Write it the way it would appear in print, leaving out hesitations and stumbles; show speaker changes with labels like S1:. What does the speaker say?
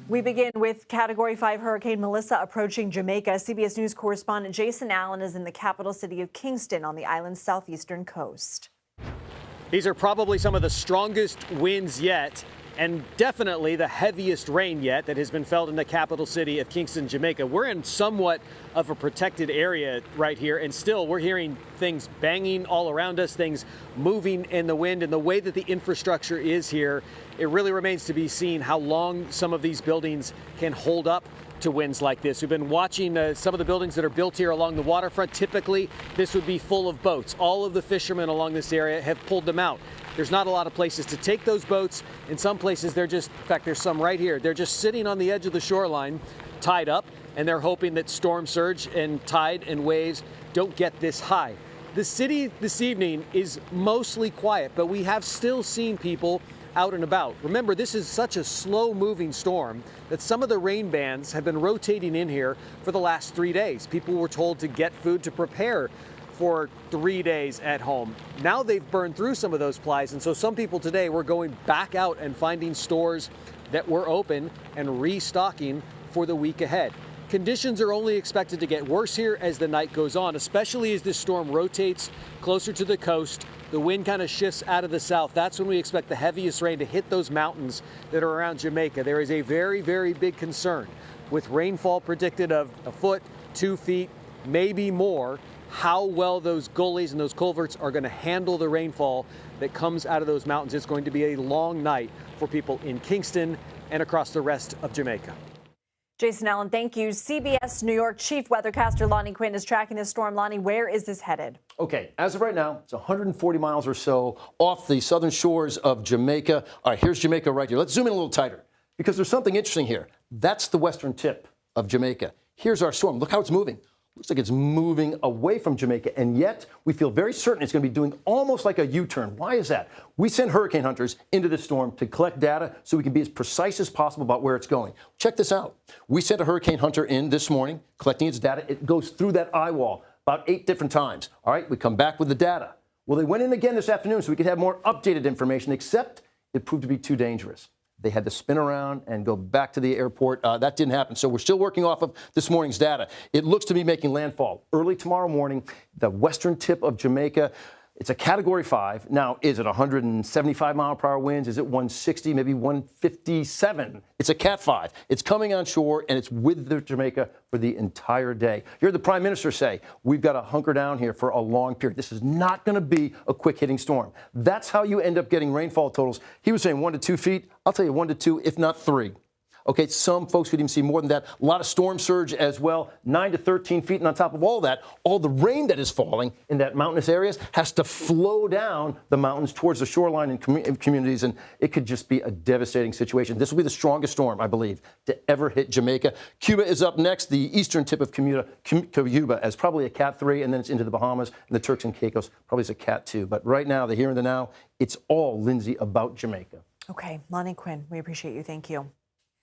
S1: We begin with Category 5 Hurricane Melissa approaching Jamaica. CBS News correspondent Jason Allen is in the capital city of Kingston on the island's southeastern coast.
S2: These are probably some of the strongest winds yet, and definitely the heaviest rain yet that has been felt in the capital city of Kingston, Jamaica. We're in somewhat of a protected area right here, and still we're hearing things banging all around us, things moving in the wind, and the way that the infrastructure is here, it really remains to be seen how long some of these buildings can hold up to winds like this. We've been watching some of the buildings that are built here along the waterfront. Typically, this would be full of boats. All of the fishermen along this area have pulled them out. There's not a lot of places to take those boats. In some places, they're just, in fact, there's some right here. They're just sitting on the edge of the shoreline, tied up, and they're hoping that storm surge and tide and waves don't get this high. The city this evening is mostly quiet, but we have still seen people out and about. Remember, this is such a slow-moving storm that some of the rain bands have been rotating in here for the last 3 days. People were told to get food to prepare for 3 days at home. Now they've burned through some of those supplies, and so some people today were going back out and finding stores that were open and restocking for the week ahead. Conditions are only expected to get worse here as the night goes on, especially as this storm rotates closer to the coast. The wind kind of shifts out of the south. That's when we expect the heaviest rain to hit those mountains that are around Jamaica. There is a very, very big concern with rainfall predicted of a foot, 2 feet, maybe more. How well those gullies and those culverts are going to handle the rainfall that comes out of those mountains. It's going to be a long night for people in Kingston and across the rest of Jamaica.
S1: Jason Allen, thank you. CBS New York chief weathercaster Lonnie Quinn is tracking this storm. Lonnie, where is this headed?
S3: Okay, as of right now, it's 140 miles or so off the southern shores of Jamaica. All right, here's Jamaica right here. Let's zoom in a little tighter because there's something interesting here. That's the western tip of Jamaica. Here's our storm. Look how it's moving. Looks like it's moving away from Jamaica, and yet we feel very certain it's going to be doing almost like a U-turn. Why is that? We sent hurricane hunters into the storm to collect data so we can be as precise as possible about where it's going. Check this out. We sent a hurricane hunter in this morning, collecting its data. It goes through that eye wall about 8 different times. All right, we come back with the data. Well, they went in again this afternoon so we could have more updated information, except it proved to be too dangerous. They had to spin around and go back to the airport. That didn't happen. So we're still working off of this morning's data. It looks to be making landfall early tomorrow morning, the western tip of Jamaica. It's a Category 5. Now, is it 175-mile-per-hour winds? Is it 160, maybe 157? It's a Cat 5. It's coming on shore, and it's with the Jamaica for the entire day. You heard the Prime Minister say, we've got to hunker down here for a long period. This is not going to be a quick-hitting storm. That's how you end up getting rainfall totals. He was saying 1 to 2 feet. I'll tell you 1 to 2, if not 3. Okay, some folks could even see more than that. A lot of storm surge as well, 9 to 13 feet. And on top of all that, all the rain that is falling in that mountainous areas has to flow down the mountains towards the shoreline and communities. And it could just be a devastating situation. This will be the strongest storm, I believe, to ever hit Jamaica. Cuba is up next. The eastern tip of Cuba as probably a Cat 3, and then it's into the Bahamas and the Turks and Caicos, probably as a Cat 2. But right now, the here and the now, it's all, Lindsay, about Jamaica.
S1: Okay, Lonnie Quinn, we appreciate you. Thank you.